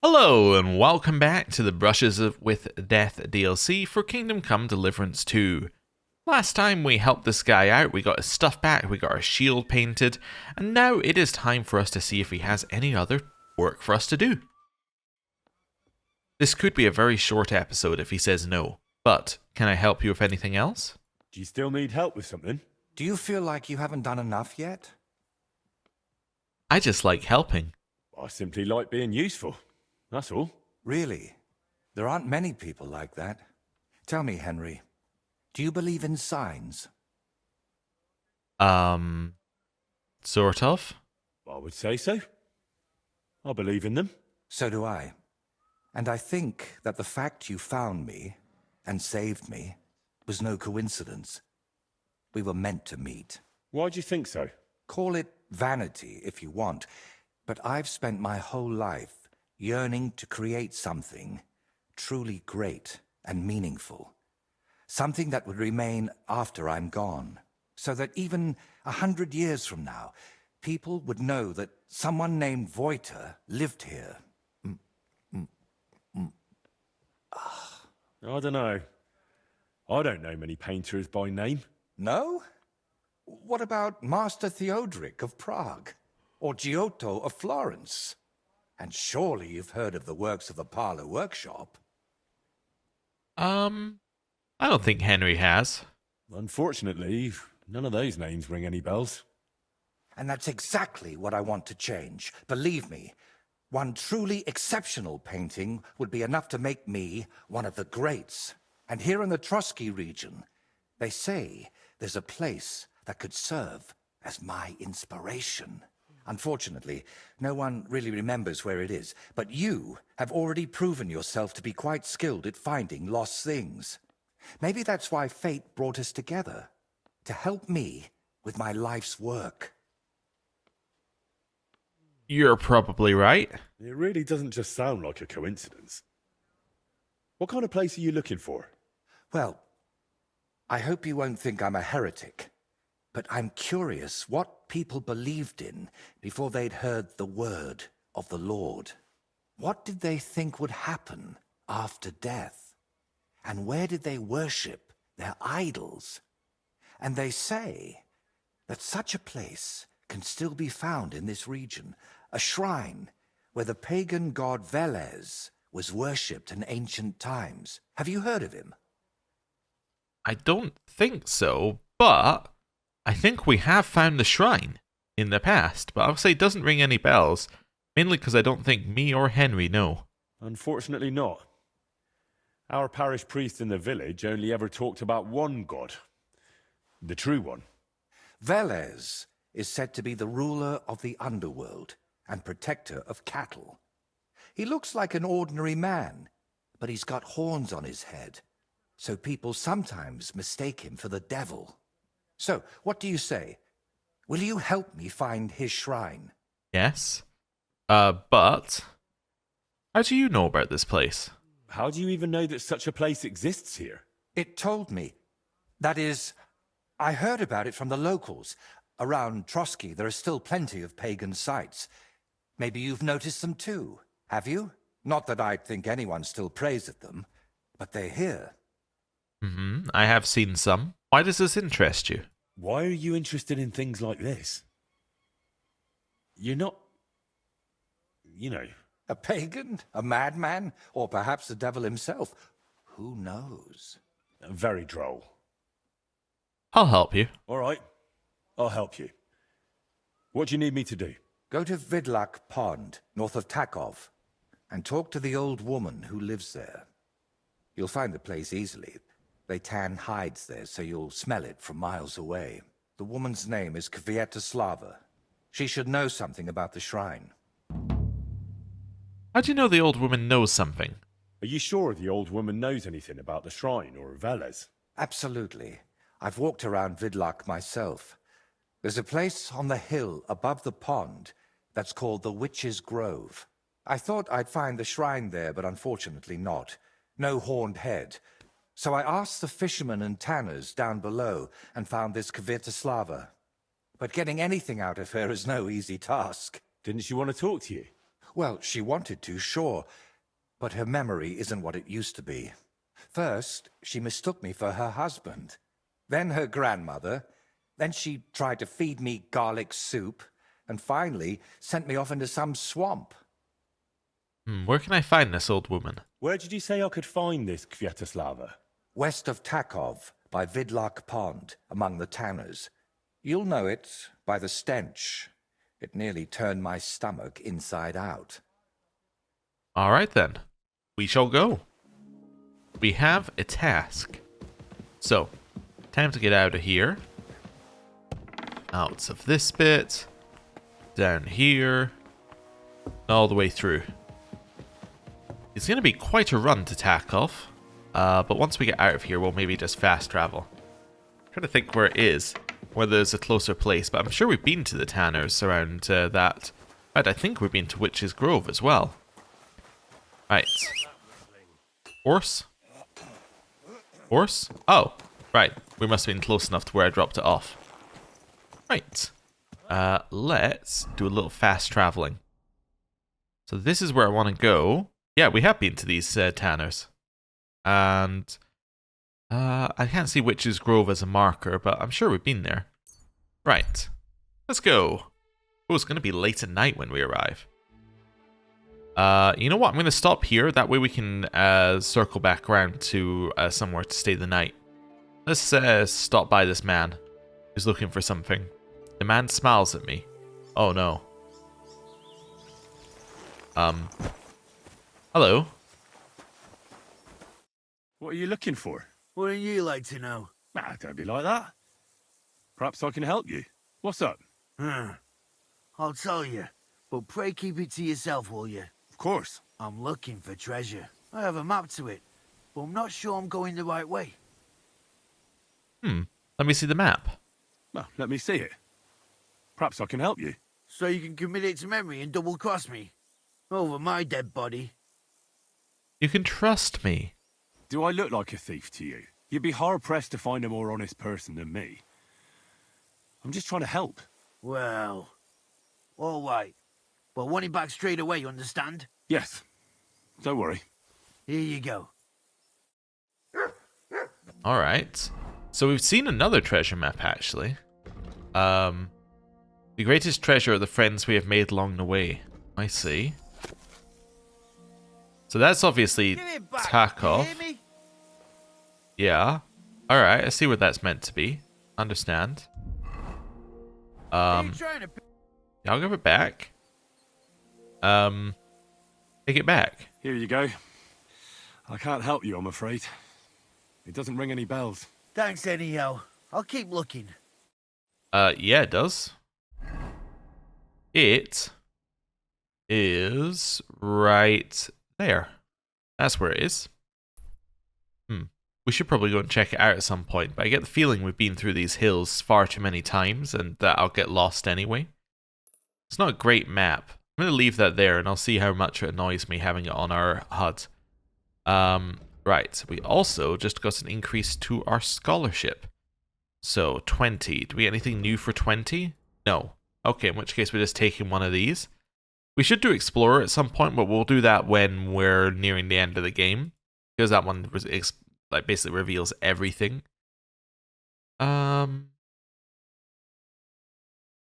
Hello and welcome back to the with Death DLC for Kingdom Come Deliverance 2. Last time we helped this guy out, we got his stuff back, we got our shield painted, and now it is time for us to see if he has any other work for us to do. This could be a very short episode if he says no, but can I help you with anything else? Do you still need help with something? Do you feel like you haven't done enough yet? I just like helping. I simply like being useful. That's all. Really? There aren't many people like that. Tell me, Henry, do you believe in signs? Sort of. I would say so. I believe in them. So do I. And I think that the fact you found me and saved me was no coincidence. We were meant to meet. Why do you think so? Call it vanity if you want, but I've spent my whole life yearning to create something truly great and meaningful. Something that would remain after I'm gone, so that even 100 years from now, people would know that someone named Voiter lived here. I don't know. I don't know many painters by name. No? What about Master Theodoric of Prague? Or Giotto of Florence? And surely you've heard of the works of the Parlour Workshop. I don't think Henry has. Unfortunately, none of those names ring any bells. And that's exactly what I want to change. Believe me, one truly exceptional painting would be enough to make me one of the greats. And here in the Trotsky region, they say there's a place that could serve as my inspiration. Unfortunately, no one really remembers where it is, but you have already proven yourself to be quite skilled at finding lost things. Maybe that's why fate brought us together, to help me with my life's work. You're probably right. It really doesn't just sound like a coincidence. What kind of place are you looking for? Well, I hope you won't think I'm a heretic, but I'm curious what people believed in before they'd heard the word of the Lord. What did they think would happen after death? And where did they worship their idols? And they say that such a place can still be found in this region, a shrine where the pagan god Veles was worshipped in ancient times. Have you heard of him? I don't think so, but I think we have found the shrine in the past, but I'll say it doesn't ring any bells, mainly because I don't think me or Henry know. Unfortunately not. Our parish priest in the village only ever talked about one god. The true one. Veles is said to be the ruler of the underworld and protector of cattle. He looks like an ordinary man, but he's got horns on his head, so people sometimes mistake him for the devil. So, what do you say? Will you help me find his shrine? Yes. But how do you know about this place? How do you even know that such a place exists here? It told me. That is, I heard about it from the locals. Around Trotsky, there are still plenty of pagan sites. Maybe you've noticed them too, have you? Not that I'd think anyone still prays at them, but they're here. I have seen some. Why does this interest you? Why are you interested in things like this? You're not... you know... A pagan? A madman? Or perhaps the devil himself? Who knows? very droll. I'll help you. All right, I'll help you. What do you need me to do? Go to Vidlak Pond, north of Takov, and talk to the old woman who lives there. You'll find the place easily. They tan hides there, so you'll smell it from miles away. The woman's name is Kvyetoslava. She should know something about the shrine. How do you know the old woman knows something? Are you sure the old woman knows anything about the shrine or Veles? Absolutely. I've walked around Vidlak myself. There's a place on the hill above the pond that's called the Witch's Grove. I thought I'd find the shrine there, but unfortunately not. No horned head. So I asked the fishermen and tanners down below and found this Kvyetoslava. But getting anything out of her is no easy task. Didn't she want to talk to you? Well, she wanted to, sure, but her memory isn't what it used to be. First, she mistook me for her husband, then her grandmother, then she tried to feed me garlic soup, and finally sent me off into some swamp. Where can I find this old woman? Where did you say I could find this Kvyetoslava? West of Takov, by Vidlak Pond, among the tanners. You'll know it by the stench. It nearly turned my stomach inside out. All right then, we shall go. We have a task. So, time to get out of here. Out of this bit. Down here. All the way through. It's going to be quite a run to Takov. But once we get out of here, we'll maybe just fast travel. I'm trying to think where it is. Whether there's a closer place. But I'm sure we've been to the Tanners around that. In fact, I think we've been to Witch's Grove as well. Right. Horse? Horse? Oh, right. We must have been close enough to where I dropped it off. Right. Let's do a little fast traveling. So this is where I want to go. Yeah, we have been to these Tanners. And I can't see Witch's Grove as a marker, but I'm sure we've been there. Right. Let's go. Oh, it's going to be late at night when we arrive. You know what? I'm going to stop here. That way we can circle back around to somewhere to stay the night. Let's stop by this man who's looking for something. The man smiles at me. Oh no. Hello. What are you looking for? Wouldn't you like to know? Ah, don't be like that. Perhaps I can help you. What's up? I'll tell you, but pray keep it to yourself, will you? Of course. I'm looking for treasure. I have a map to it, but I'm not sure I'm going the right way. Let me see the map. Well, let me see it. Perhaps I can help you. So you can commit it to memory and double-cross me? Over my dead body. You can trust me. Do I look like a thief to you? You'd be hard-pressed to find a more honest person than me. I'm just trying to help. Well, all right. But want it back straight away, understand? Yes. Don't worry. Here you go. Alright. So we've seen another treasure map, actually. The greatest treasure are the friends we have made along the way. I see. So that's obviously Takov. Yeah. Alright, I see what that's meant to be. Understand. Yeah, I'll give it back. Take it back. Here you go. I can't help you, I'm afraid. It doesn't ring any bells. Thanks anyhow. I'll keep looking. Yeah, it does. It is right there. That's where it is. We should probably go and check it out at some point, but I get the feeling we've been through these hills far too many times and that I'll get lost anyway. It's not a great map. I'm going to leave that there and I'll see how much it annoys me having it on our HUD. Right, we also just got an increase to our scholarship. So, 20. Do we get anything new for 20? No. Okay, in which case we're just taking one of these. We should do Explorer at some point, but we'll do that when we're nearing the end of the game. Because that one basically reveals everything.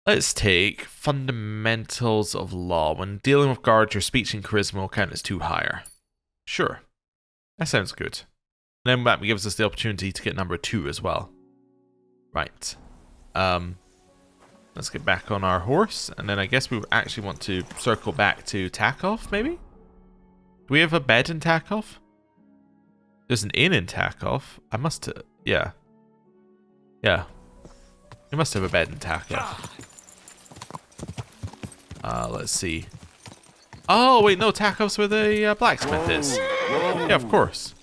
Let's take Fundamentals of Law. When dealing with guards, your speech and charisma will count as 2 higher. Sure. That sounds good. And then that gives us the opportunity to get number 2 as well. Right. Let's get back on our horse. And then I guess we actually want to circle back to Takov, maybe? Do we have a bed in Takov? There's an inn in Takov. I must have... Yeah. Yeah. We must have a bed in Takov. Let's see. Oh, wait, no. Takov's where the blacksmith is. Yeah, of course.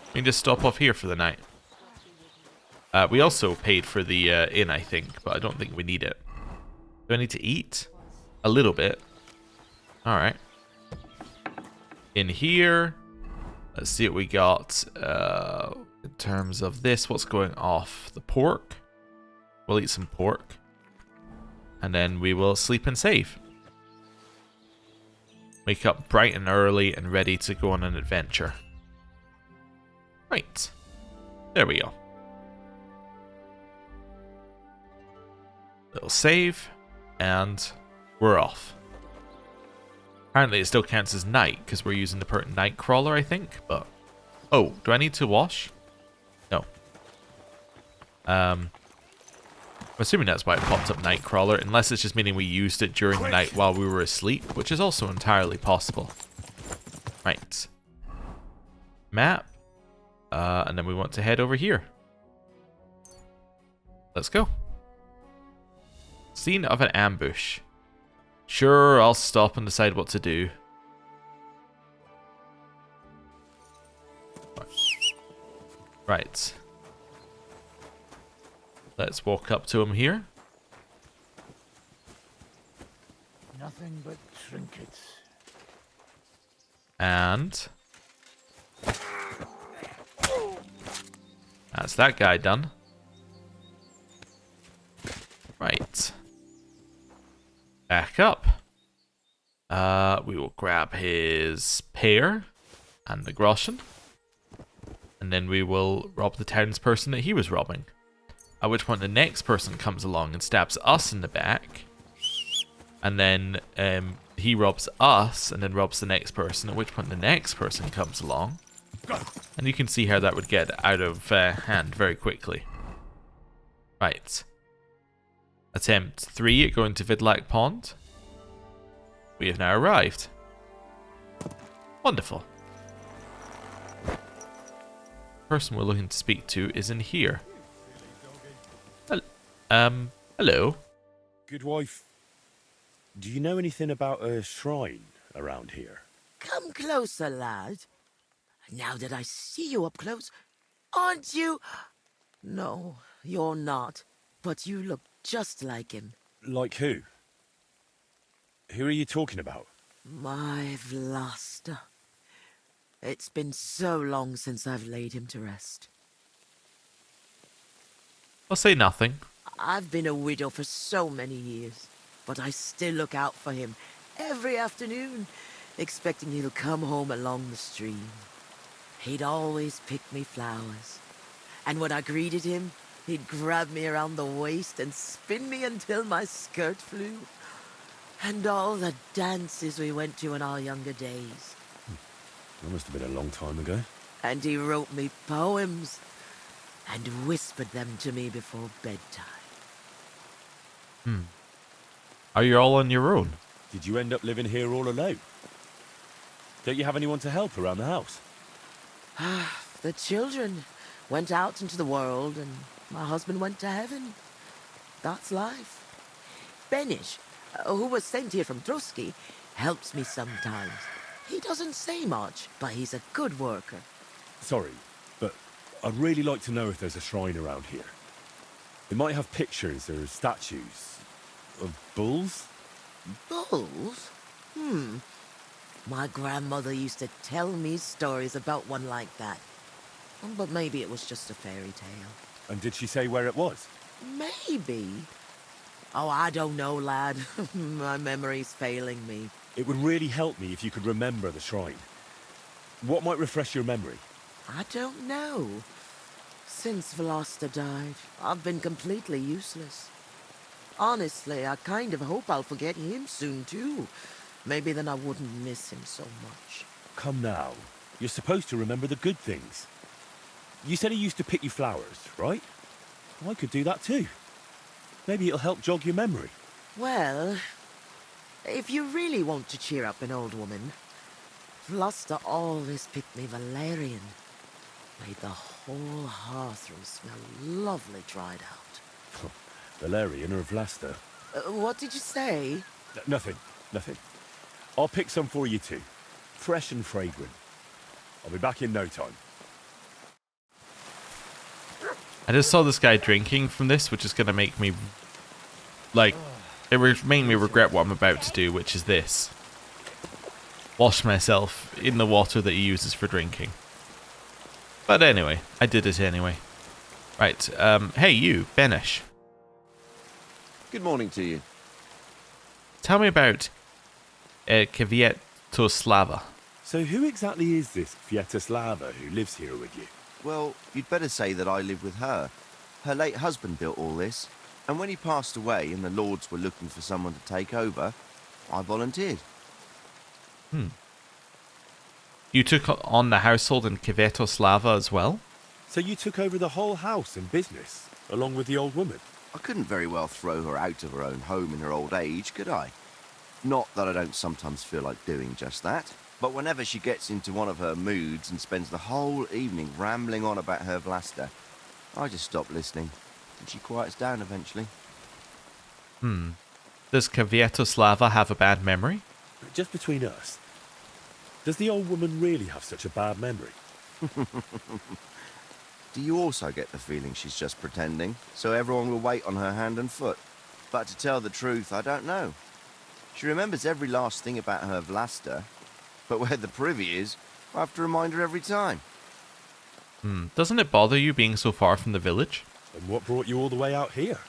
We can just stop off here for the night. We also paid for the inn, I think, but I don't think we need it. Do I need to eat? A little bit. Alright. In here, let's see what we got. In terms of this, what's going off? The pork. We'll eat some pork. And then we will sleep and save. Wake up bright and early and ready to go on an adventure. Right. There we go. Little save. And we're off. Apparently it still counts as night because we're using the night crawler, I think. But oh, do I need to wash? No. I'm assuming that's why it popped up Nightcrawler, unless it's just meaning we used it during the night while we were asleep, which is also entirely possible. Right. Map. And then we want to head over here. Let's go. Scene of an ambush. Sure, I'll stop and decide what to do. Right. Let's walk up to him here. Nothing but trinkets. And that's that guy done. Right. Back up. We will grab his pear and the groschen. And then we will rob the townsperson that he was robbing. At which point the next person comes along and stabs us in the back. And then he robs us and then robs the next person. At which point the next person comes along. And you can see how that would get out of hand very quickly. Right. Attempt 3 at going to Vidlac Pond. We have now arrived. Wonderful. The person we're looking to speak to is in here. Hello. Good wife. Do you know anything about a shrine around here? Come closer, lad. Now that I see you up close, aren't you? No, you're not. But you look just like him. Like who? Who are you talking about? My Vlasta. It's been so long since I've laid him to rest. I'll say nothing. I've been a widow for so many years, but I still look out for him every afternoon, expecting he'll come home along the stream. He'd always pick me flowers, and when I greeted him, he'd grab me around the waist and spin me until my skirt flew. And all the dances we went to in our younger days. That must have been a long time ago. And he wrote me poems and whispered them to me before bedtime. Are you all on your own? Did you end up living here all alone? Don't you have anyone to help around the house? The children went out into the world and my husband went to heaven. That's life. Benish, who was sent here from Trotsky, helps me sometimes. He doesn't say much, but he's a good worker. Sorry, but I'd really like to know if there's a shrine around here. It might have pictures or statues of bulls. Bulls? My grandmother used to tell me stories about one like that. But maybe it was just a fairy tale. And did she say where it was? Maybe. Oh, I don't know, lad. My memory's failing me. It would really help me if you could remember the shrine. What might refresh your memory? I don't know. Since Velosta died, I've been completely useless. Honestly, I kind of hope I'll forget him soon, too. Maybe then I wouldn't miss him so much. Come now. You're supposed to remember the good things. You said he used to pick you flowers, right? I could do that too. Maybe it'll help jog your memory. Well, if you really want to cheer up an old woman, Velosta always picked me valerian. Made the whole hearthroom smell lovely dried out. Valerian or Vlasta? What did you say? Nothing. I'll pick some for you too. Fresh and fragrant. I'll be back in no time. I just saw this guy drinking from this, which is going to make me, like, it would make me regret what I'm about to do, which is this. Wash myself in the water that he uses for drinking. But anyway, I did it anyway. Right, hey you, Benish. Good morning to you. Tell me about Kvyetoslava. So who exactly is this Kvyetoslava who lives here with you? Well, you'd better say that I live with her. Her late husband built all this, and when he passed away and the lords were looking for someone to take over, I volunteered. You took on the household in Kvyetoslava as well? So you took over the whole house and business, along with the old woman? I couldn't very well throw her out of her own home in her old age, could I? Not that I don't sometimes feel like doing just that, but whenever she gets into one of her moods and spends the whole evening rambling on about her Vlasta, I just stop listening, and she quiets down eventually. Does Kvyetoslava have a bad memory? Just between us, does the old woman really have such a bad memory? Do you also get the feeling she's just pretending, so everyone will wait on her hand and foot? But to tell the truth, I don't know. She remembers every last thing about her Vlasta, but where the privy is, I have to remind her every time. Doesn't it bother you being so far from the village? And what brought you all the way out here?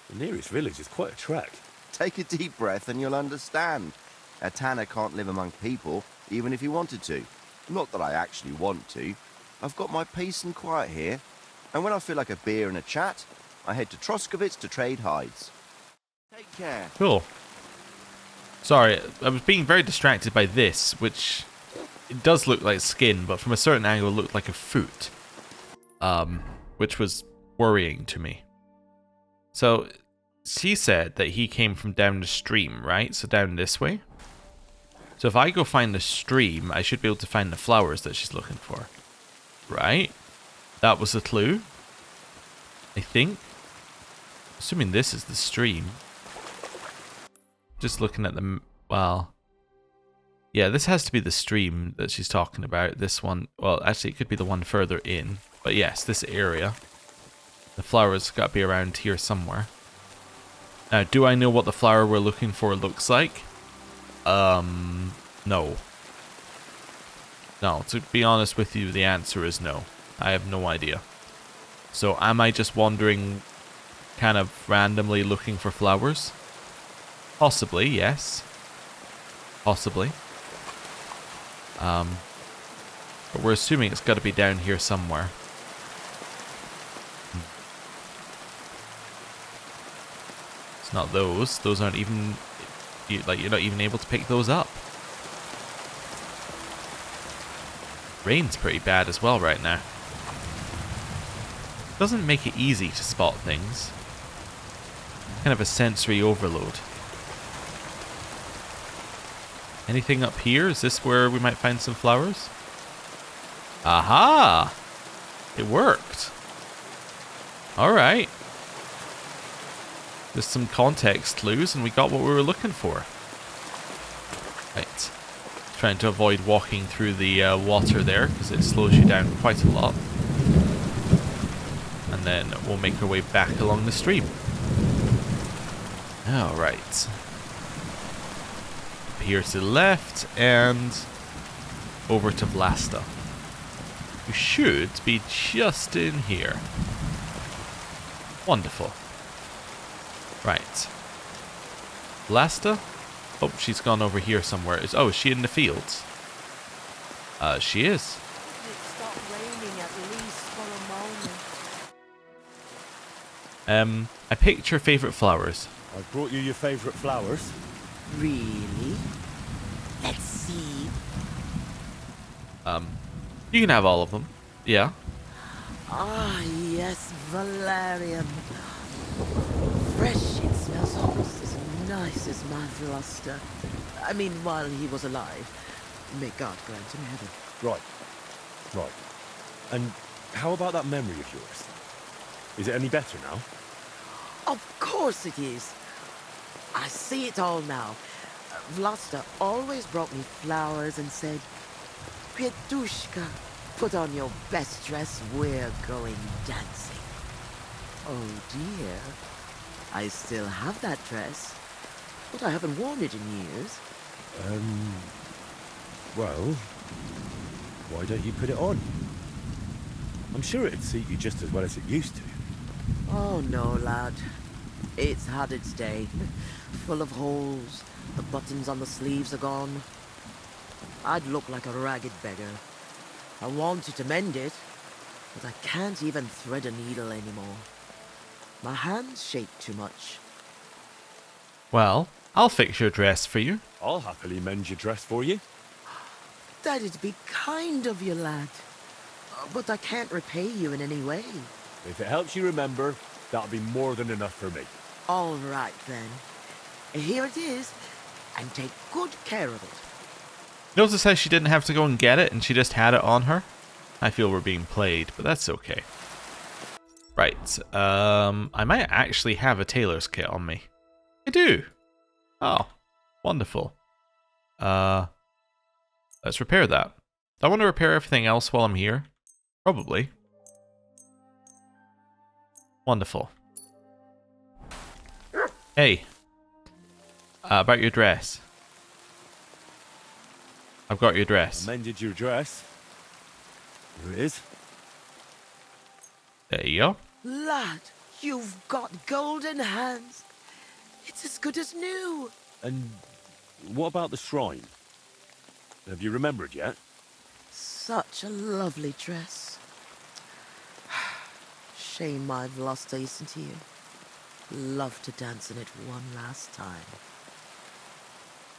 The nearest village is quite a trek. Take a deep breath and you'll understand. A tanner can't live among people, even if he wanted to. Not that I actually want to. I've got my peace and quiet here, and when I feel like a beer and a chat, I head to Troskovitz to trade hides. Take care. Cool. Sorry, I was being very distracted by this, which it does look like skin, but from a certain angle it looked like a foot. Which was worrying to me. So, she said that he came from down the stream, right? So down this way. So if I go find the stream, I should be able to find the flowers that she's looking for. Right? That was the clue? I think. Assuming this is the stream. Just looking at the... Well... Yeah, this has to be the stream that she's talking about. This one... Well, actually, it could be the one further in. But yes, this area. The flowers got to be around here somewhere. Now, do I know what the flower we're looking for looks like? No. No, to be honest with you, the answer is no. I have no idea. So, am I just wandering, kind of randomly looking for flowers? Possibly, yes. Possibly. But we're assuming it's got to be down here somewhere. It's not those. Those aren't even... you're not even able to pick those up. Rain's pretty bad as well right now. Doesn't make it easy to spot things. Kind of a sensory overload. Anything up here? Is this where we might find some flowers? Aha! It worked. Alright. There's some context clues and we got what we were looking for. Right. Trying to avoid walking through the water there because it slows you down quite a lot. And then we'll make our way back along the stream. Alright. Up here to the left and over to Vlasta. We should be just in here. Wonderful. Right. Vlasta? Oh, she's gone over here somewhere. Is she in the fields? She is. It stopped raining at least for a moment. I picked your favourite flowers. I brought you your favourite flowers. Really? Let's see. You can have all of them. Yeah. Ah, yes, valerian. Fresh, it smells almost as nice as my Vlasta. I mean, while he was alive. May God grant him heaven. Right. Right. And how about that memory of yours? Is it any better now? Of course it is. I see it all now. Vlasta always brought me flowers and said, Kvyetoshka, put on your best dress, we're going dancing. Oh dear. I still have that dress, but I haven't worn it in years. Well, why don't you put it on? I'm sure it'd suit you just as well as it used to. Oh no, lad. It's had its day. Full of holes. The buttons on the sleeves are gone. I'd look like a ragged beggar. I wanted to mend it, but I can't even thread a needle anymore. My hands shake too much. Well, I'll fix your dress for you. I'll happily mend your dress for you. That'd be kind of you, lad. But I can't repay you in any way. If it helps you remember, that'll be more than enough for me. All right, then. Here it is, and take good care of it. Notice how she didn't have to go and get it and she just had it on her? I feel we're being played, but that's okay. Right, I might actually have a tailor's kit on me. I do. Oh, wonderful. Let's repair that. Do I want to repair everything else while I'm here? Probably. Wonderful. Hey. About your dress. I've got your dress. I mended your dress. Here it is. There you go. Lad, you've got golden hands. It's as good as new. And what about the shrine? Have you remembered yet? Such a lovely dress. Shame I've lost Ace to you. Love to dance in it one last time.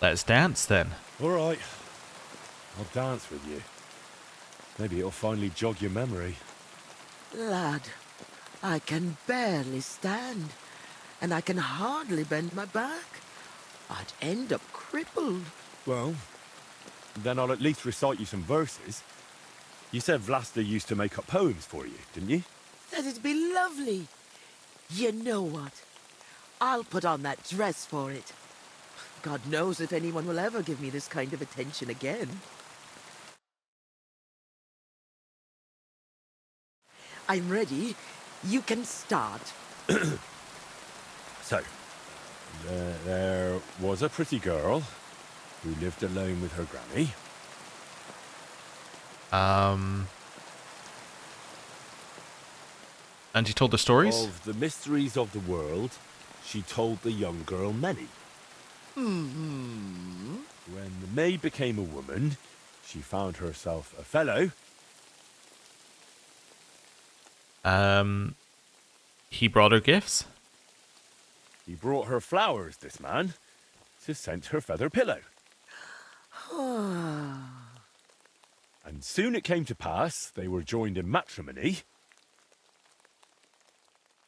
Let's dance then. All right. I'll dance with you. Maybe it'll finally jog your memory. Lad, I can barely stand, and I can hardly bend my back. I'd end up crippled. Well, then I'll at least recite you some verses. You said Vlasta used to make up poems for you, didn't you? That'd be lovely. You know what? I'll put on that dress for it. God knows if anyone will ever give me this kind of attention again. I'm ready. You can start. So, there was a pretty girl who lived alone with her granny. And you told the stories? Of the mysteries of the world, she told the young girl many. Mm-hmm. When the maid became a woman, she found herself a fellow. He brought her gifts? He brought her flowers, this man, to scent her feather pillow. And soon it came to pass they were joined in matrimony.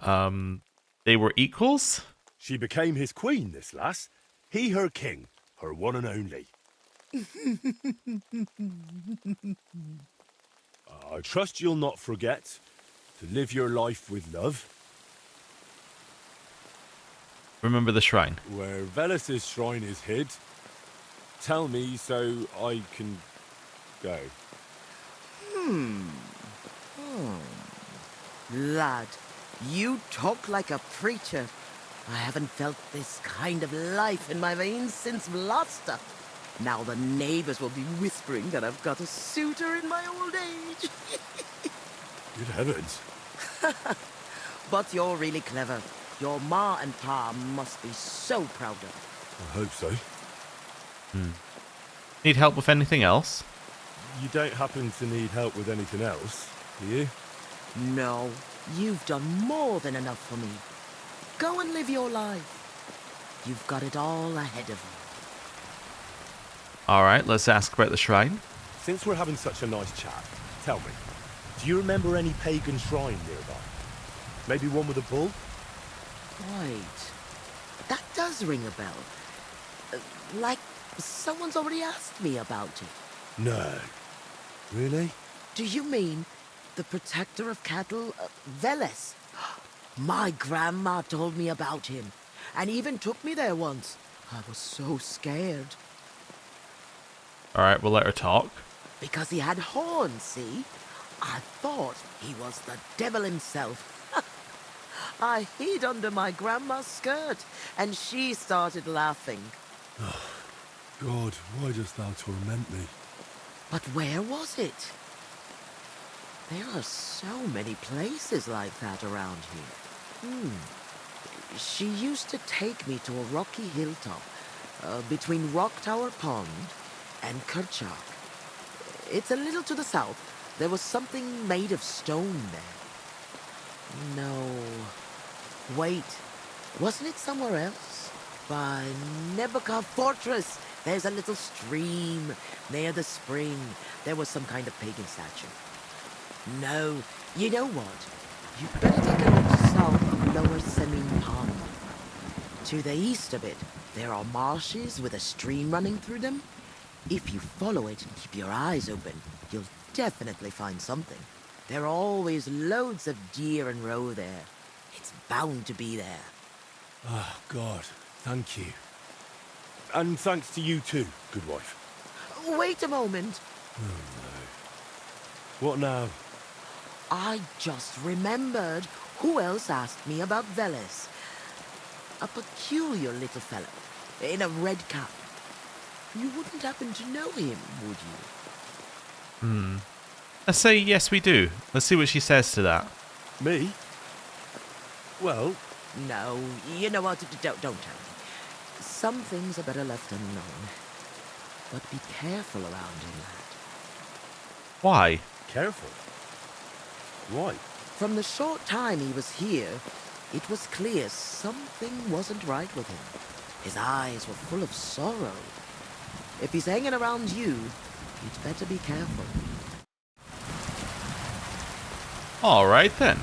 They were equals? She became his queen, this lass. He her king, her one and only. I trust you'll not forget to live your life with love. Remember the shrine. Where Veles' shrine is hid, tell me so I can go. Lad, you talk like a preacher. I haven't felt this kind of life in my veins since Vlasta. Now the neighbors will be whispering that I've got a suitor in my old age. Good heavens. But you're really clever. Your ma and pa must be so proud of I hope so. Need help with anything else? You don't happen to need help with anything else, do you? it. No, you've done more than enough for me. Go and live your life. You've got it all ahead of you. Alright, let's ask about the shrine. Since we're having such a nice chat, tell me, do you remember any pagan shrine nearby? Maybe one with a bull? Wait, that does ring a bell. Like someone's already asked me about it. No. Really? Do you mean the protector of cattle, Veles? My grandma told me about him, and even took me there once. I was so scared. Alright, we'll let her talk. Because he had horns, see? I thought he was the devil himself. I hid under my grandma's skirt, and she started laughing. God, why dost thou torment me? But where was it? There are so many places like that around here. She used to take me to a rocky hilltop between Rock Tower Pond and Kerchak. It's a little to the south. There was something made of stone there. No. Wait. Wasn't it somewhere else? By Nebukah Fortress. There's a little stream near the spring. There was some kind of pagan statue. No. You know what? You better take a look south of Lower Semin Pond. To the east of it, there are marshes with a stream running through them. If you follow it and keep your eyes open, you'll definitely find something. There are always loads of deer and roe there. It's bound to be there. Oh, God, thank you. And thanks to you too, good wife. Wait a moment. What now? I just remembered who else asked me about Veles. A peculiar little fellow in a red cap. You wouldn't happen to know him, would you? Let's say yes we do. Let's see what she says to that. Me? Well, No, you know what? Don't tell me. Some things are better left unknown. But be careful around him, lad. Why? careful. Why? From the short time he was here, it was clear something wasn't right with him. His eyes were full of sorrow. If he's hanging around you, you'd better be careful. Alright then.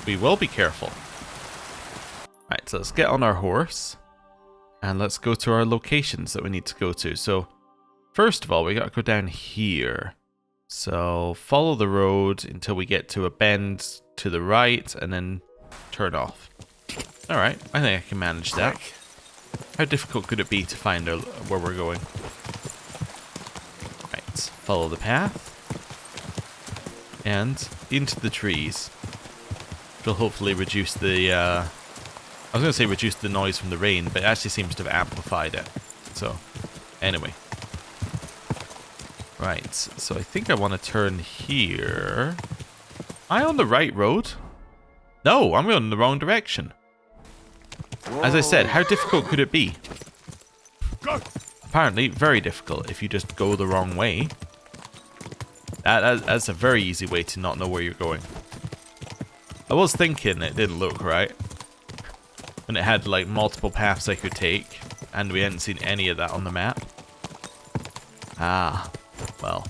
We will be careful. Right, so let's get on our horse. And let's go to our locations that we need to go to. So, first of all, we gotta go down here. So, follow the road until we get to a bend to the right, and then turn off. Alright, I think I can manage that. How difficult could it be to find where we're going? Right, follow the path. And into the trees. Which will hopefully reduce the, I was going to say reduce the noise from the rain, but it actually seems to have amplified it. So, anyway. Right, so I think I want to turn here. Am I on the right road? No, I'm going in the wrong direction. As I said, how difficult could it be? Apparently, very difficult if you just go the wrong way. That's a very easy way to not know where you're going. I was thinking it didn't look right. When it had like multiple paths I could take, and we hadn't seen any of that on the map. Ah, well.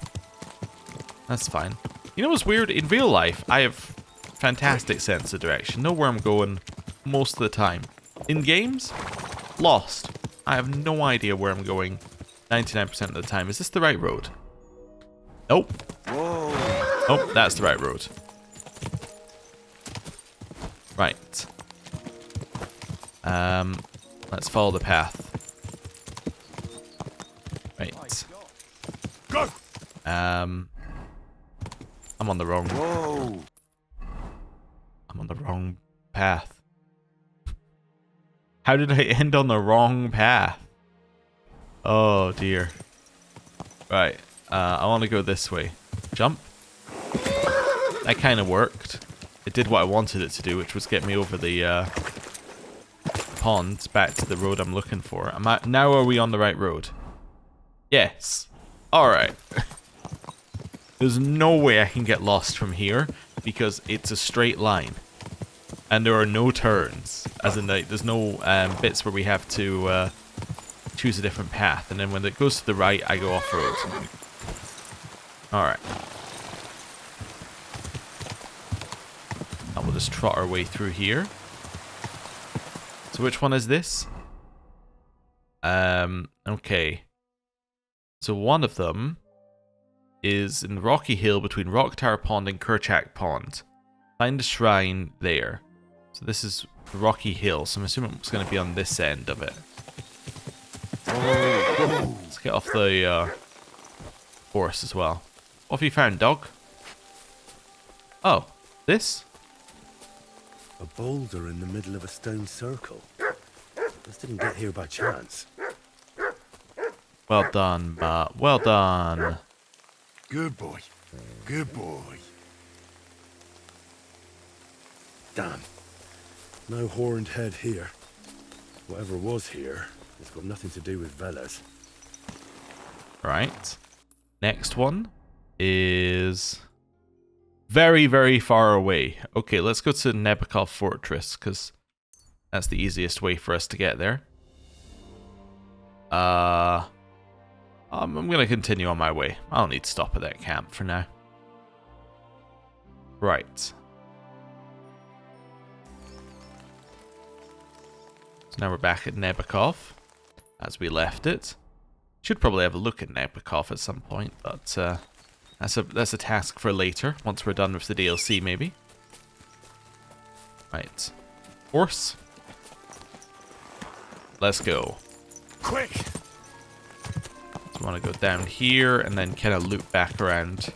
That's fine. You know what's weird? In real life, I have fantastic sense of direction. Know where I'm going most of the time. In games, lost. I have no idea where I'm going 99% of the time. Is this the right road? Nope. Whoa. Nope, that's the right road. Right. Let's follow the path. Right. Go! I'm on the wrong. Whoa. I'm on the wrong path. How did I end on the wrong path? Oh dear. Right. I want to go this way. Jump. That kind of worked. It did what I wanted it to do, which was get me over the pond back to the road I'm looking for. Now are we on the right road? Yes. Alright. There's no way I can get lost from here because it's a straight line. And there are no turns. As in, like, there's no bits where we have to choose a different path. And then when it goes to the right, I go off-road. Alright. And we'll just trot our way through here. So which one is this? Okay. So one of them is in Rocky Hill between Rock Tower Pond and Kerchak Pond. Find a shrine there. So this is Rocky Hill, so I'm assuming it's going to be on this end of it. Let's get off the horse as well. What have you found, dog? Oh, this? A boulder in the middle of a stone circle. This didn't get here by chance. Well done, Matt. Well done. Good boy. Good boy. Damn. No horned head here. Whatever was here has got nothing to do with Veles. Right. Next one is very, very far away. Okay, let's go to Nebakov Fortress, because that's the easiest way for us to get there. I'm going to continue on my way. I don't need to stop at that camp for now. Right. So now we're back at Nebakov, as we left it. Should probably have a look at Nebakov at some point, but that's a task for later, once we're done with the DLC maybe. Right. Horse. Let's go. Quick! So I want to go down here and then kind of loop back around.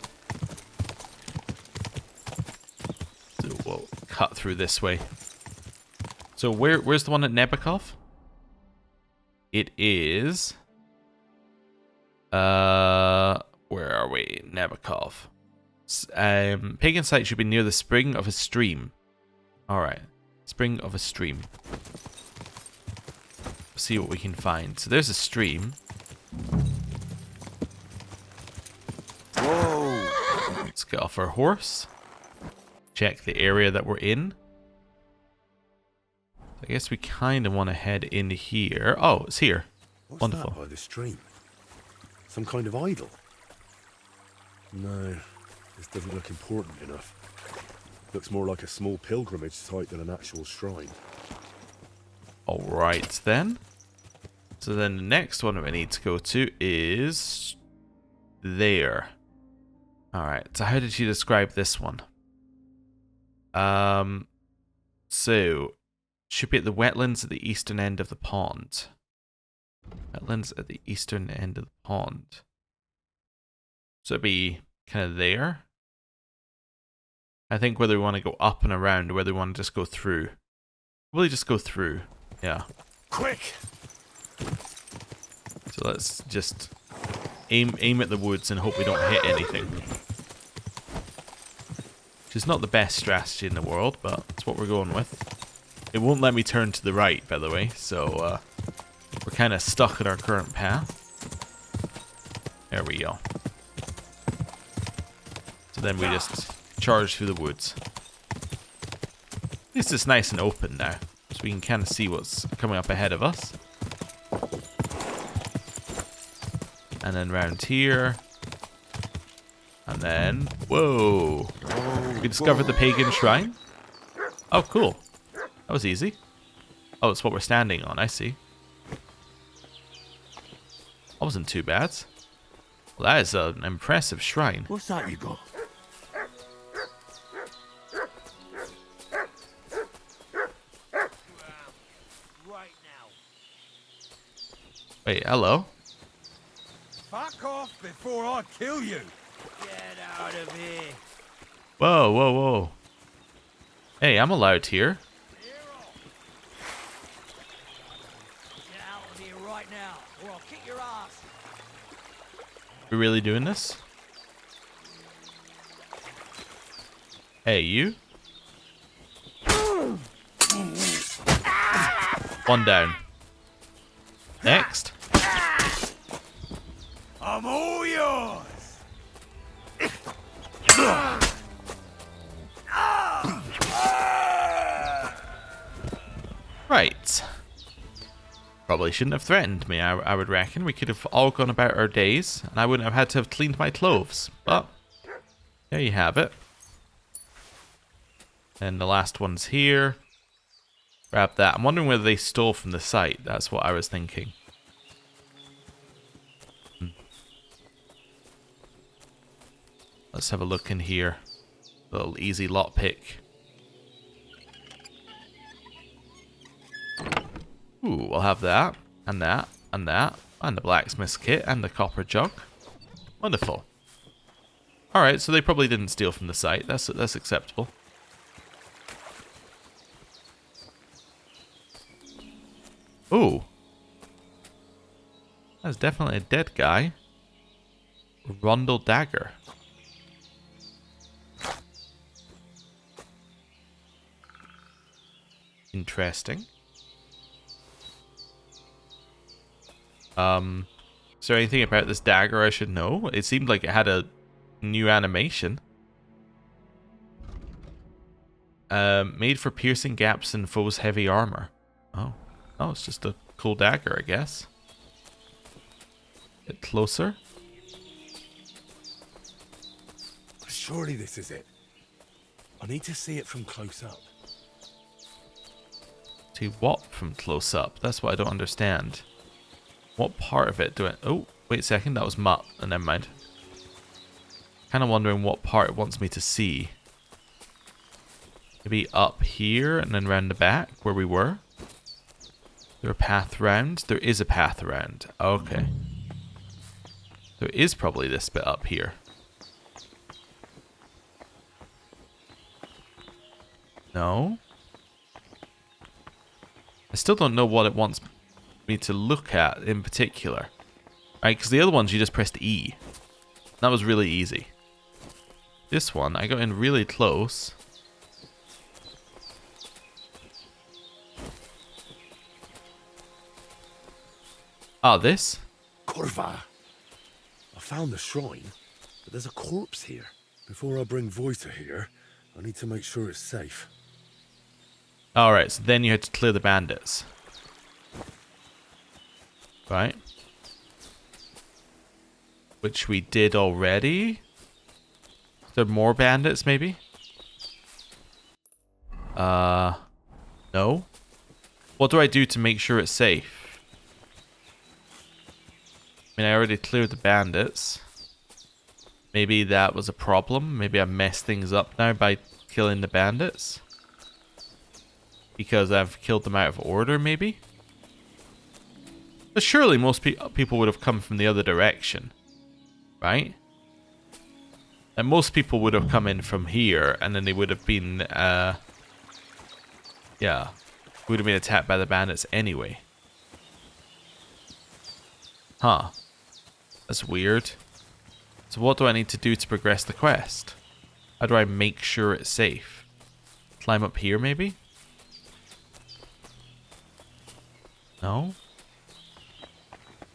So we'll cut through this way. So where's the one at Nebakov? It is... where are we? Nebakov. Pagan site should be near the spring of a stream. Alright. Spring of a stream. See what we can find. So there's a stream. Whoa! Let's get off our horse. Check the area that we're in. I guess we kind of want to head in here. Oh, it's here. What's Wonderful. that by the stream? Some kind of idol? No, this doesn't look important enough. Looks more like a small pilgrimage site than an actual shrine. Alright then. So then the next one we need to go to is... there. Alright, so how did she describe this one? So... should be at the wetlands at the eastern end of the pond. Wetlands at the eastern end of the pond. So it'd be kind of there. I think whether we want to go up and around or whether we want to just go through. Probably just go through. Yeah. Quick! So let's just aim at the woods and hope we don't hit anything. Which is not the best strategy in the world, but it's what we're going with. It won't let me turn to the right, by the way, so we're kind of stuck in our current path. There we go. So then we just charge through the woods. At least it's nice and open now, so we can kind of see what's coming up ahead of us. And then round here. And then, whoa! We discovered the pagan shrine. Oh, cool. That was easy. Oh, it's what we're standing on, I see. That wasn't too bad. Well, that is an impressive shrine. What's that you got? Right now. Wait, hello? Fuck off before I kill you! Get out of here. Whoa, whoa, whoa. Hey, I'm allowed here. Get out of here right now, or I'll kick your ass. We really doing this? Hey, you? One down. Next. I'm all yours! Right. Probably shouldn't have threatened me, I would reckon. We could have all gone about our days, and I wouldn't have had to have cleaned my clothes. But, there you have it. And the last one's here. Grab that. I'm wondering whether they stole from the site. That's what I was thinking. Let's have a look in here. Little easy lockpick. Ooh, we'll have that, and that, and that, and the blacksmith's kit, and the copper jug. Wonderful. Alright, so they probably didn't steal from the site. That's acceptable. Ooh. That's definitely a dead guy. Rondel dagger. Interesting. Is there anything about this dagger I should know? It seemed like it had a new animation. Made for piercing gaps in foes' heavy armor. Oh, it's just a cool dagger, I guess. Get closer. Surely this is it. I need to see it from close up. See what from close up? That's what I don't understand. What part of it do I... Oh, wait a second. That was mutt. Oh, never mind. Kind of wondering what part it wants me to see. Maybe up here and then round the back where we were. Is there a path round? There is a path around. Okay. There is probably this bit up here. No. I still don't know what it wants me to look at in particular. Right, because the other ones you just pressed E. That was really easy. This one, I got in really close. Ah, this? Kurva! I found the shrine, but there's a corpse here. Before I bring Voita here, I need to make sure it's safe. Alright, so then you had to clear the bandits. Right. Which we did already. Is there more bandits, maybe? No. What do I do to make sure it's safe? I mean, I already cleared the bandits. Maybe that was a problem. Maybe I messed things up now by killing the bandits. Because I've killed them out of order, maybe? But surely most people would have come from the other direction. Right? And most people would have come in from here, and then they would have been, yeah. Would have been attacked by the bandits anyway. Huh. That's weird. So what do I need to do to progress the quest? How do I make sure it's safe? Climb up here, maybe? No?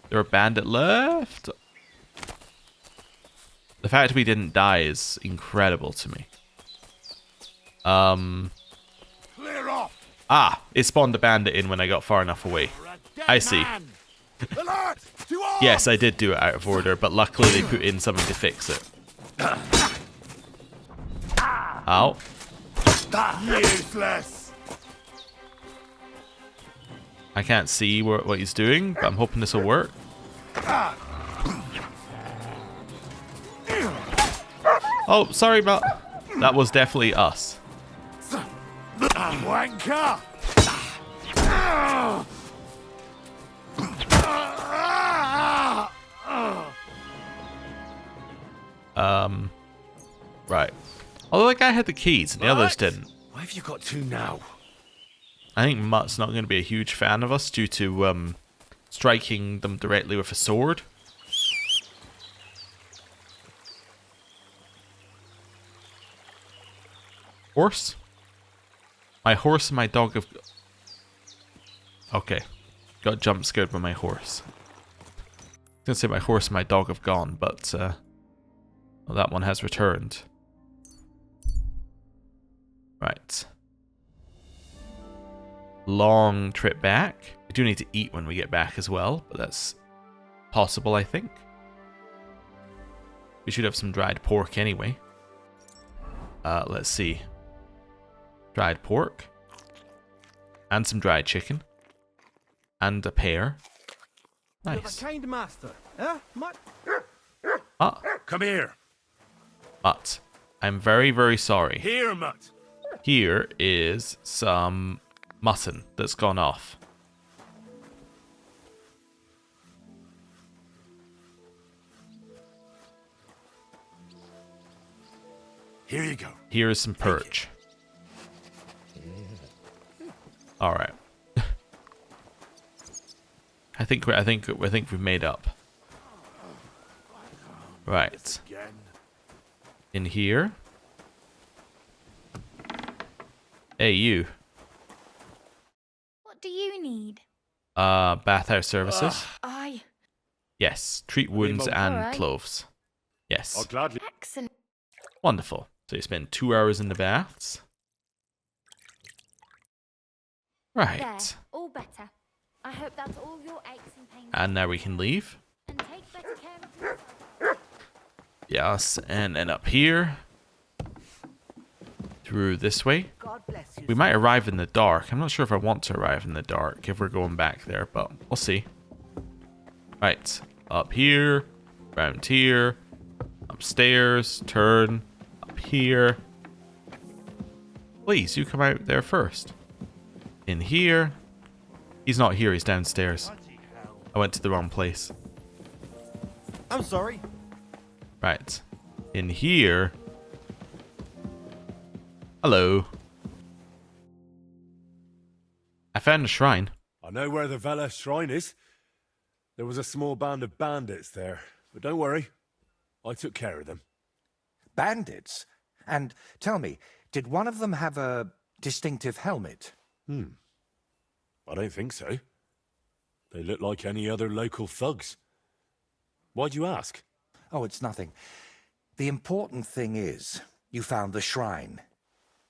There are bandit left? The fact we didn't die is incredible to me. Clear off! Ah, it spawned a bandit in when I got far enough away. I see. Alert! To arms! Yes, I did do it out of order, but luckily they put in something to fix it. Ow. Useless! I can't see what he's doing, but I'm hoping this will work. Oh, sorry, but that was definitely us. Wanker! Right. Although that guy had the keys and the others didn't. Why have you got two now? I think Mutt's not going to be a huge fan of us due to striking them directly with a sword. Horse? My horse and my dog have... Okay. Got jump scared by my horse. I was going to say my horse and my dog have gone, but well, that one has returned. Right. Long trip back. We do need to eat when we get back as well, but that's possible, I think. We should have some dried pork anyway. Let's see. Dried pork. And some dried chicken. And a pear. Nice. Kind master, eh? Mutt. Come here. Mutt. I'm very, very sorry. Here, Mutt. Here is some mutton that's gone off. Here you go. Here is some perch. All right. I think we've made up. Right. Again. In here. Hey, you. What do you need? Bathhouse services. I Yes, treat wounds my- and Alright. clothes. Yes. I'll gladly. Excellent. Wonderful. So you spend 2 hours in the baths. Right. There, all better. I hope that's all your aches and pains. And now we can leave. And take better care of yourself. Yes, and then up here. Through this way. God bless you. We might arrive in the dark. I'm not sure if I want to arrive in the dark if we're going back there, but we'll see. Right. Up here. Round here. Upstairs. Turn. Up here. Please, you come out there first. In here. He's not here, he's downstairs. I went to the wrong place. I'm sorry. Right. In here. Hello. I found a shrine. I know where the Veles shrine is. There was a small band of bandits there, but don't worry. I took care of them. Bandits? And tell me, did one of them have a distinctive helmet? I don't think so. They look like any other local thugs. Why'd you ask? Oh, it's nothing. The important thing is, you found the shrine.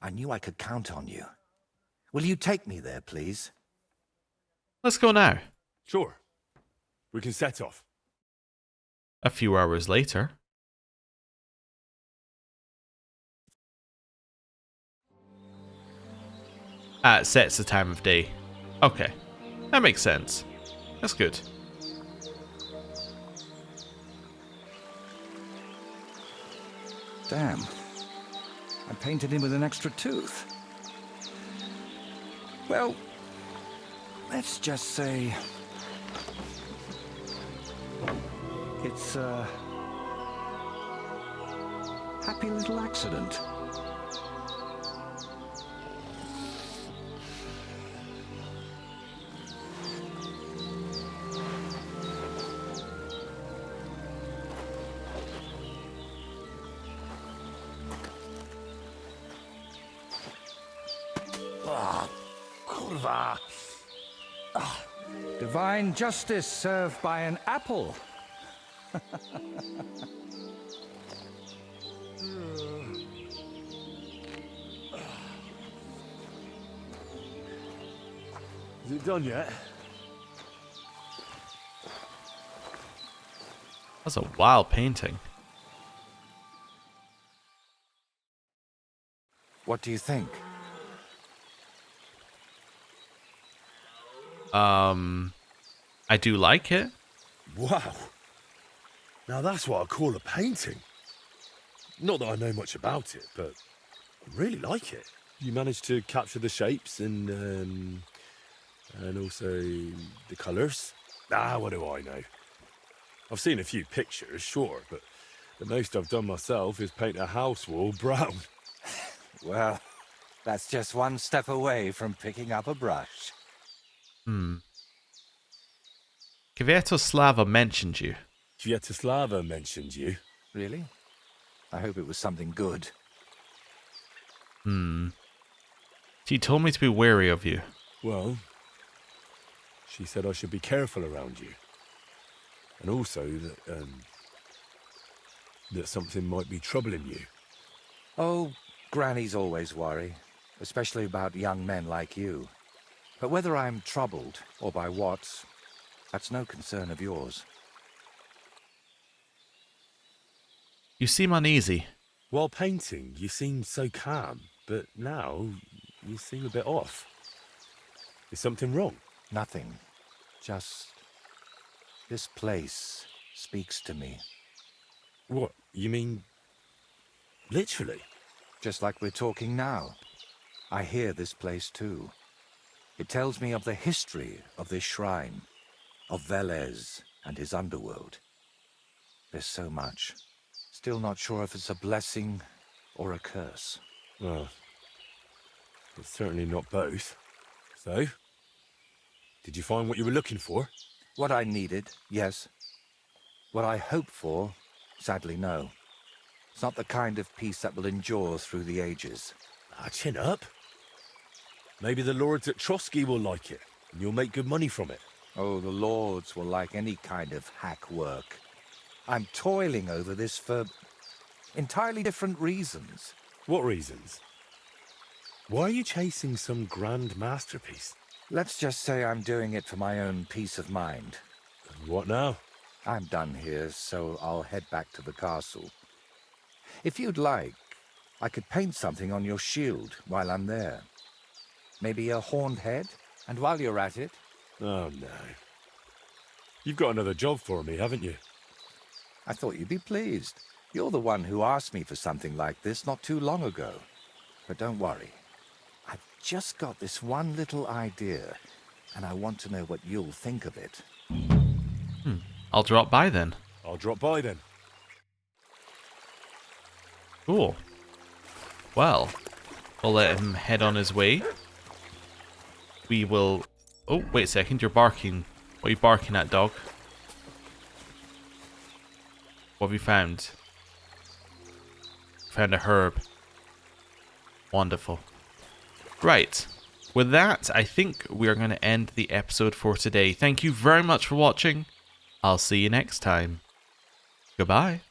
I knew I could count on you. Will you take me there, please? Let's go now. Sure. We can set off. A few hours later. It sets the time of day. Okay. That makes sense. That's good. Damn. I painted him with an extra tooth. Well, let's just say it's a happy little accident. Kurwa. Divine justice served by an apple. Is it done yet? That's a wild painting. What do you think? I do like it. Wow. Now that's what I call a painting. Not that I know much about it, but I really like it. You managed to capture the shapes and also the colours. What do I know? I've seen a few pictures, sure, but the most I've done myself is paint a house wall brown. Well, that's just one step away from picking up a brush. Kvyetoslava mentioned you. Kvyetoslava mentioned you. Really? I hope it was something good. She told me to be wary of you. Well, she said I should be careful around you. And also that something might be troubling you. Oh, grannies always worry, especially about young men like you. But whether I'm troubled or by what, that's no concern of yours. You seem uneasy. While painting, you seemed so calm, but now you seem a bit off. Is something wrong? Nothing. Just this place speaks to me. What? You mean literally? Just like we're talking now. I hear this place too. It tells me of the history of this shrine, of Veles and his underworld. There's so much. Still not sure if it's a blessing or a curse. Well, it's certainly not both. So, did you find what you were looking for? What I needed, yes. What I hoped for, sadly, no. It's not the kind of peace that will endure through the ages. Chin up. Maybe the lords at Trotsky will like it, and you'll make good money from it. Oh, the lords will like any kind of hack work. I'm toiling over this for entirely different reasons. What reasons? Why are you chasing some grand masterpiece? Let's just say I'm doing it for my own peace of mind. And what now? I'm done here, so I'll head back to the castle. If you'd like, I could paint something on your shield while I'm there. Maybe a horned head? And while you're at it... Oh, no. You've got another job for me, haven't you? I thought you'd be pleased. You're the one who asked me for something like this not too long ago. But don't worry. I've just got this one little idea, and I want to know what you'll think of it. I'll drop by then. I'll drop by then. Cool. Well, we'll let him head on his way. We will... Oh, wait a second, you're barking. What are you barking at, dog? What have you found? Found a herb. Wonderful. Right. With that, I think we are going to end the episode for today. Thank you very much for watching. I'll see you next time. Goodbye.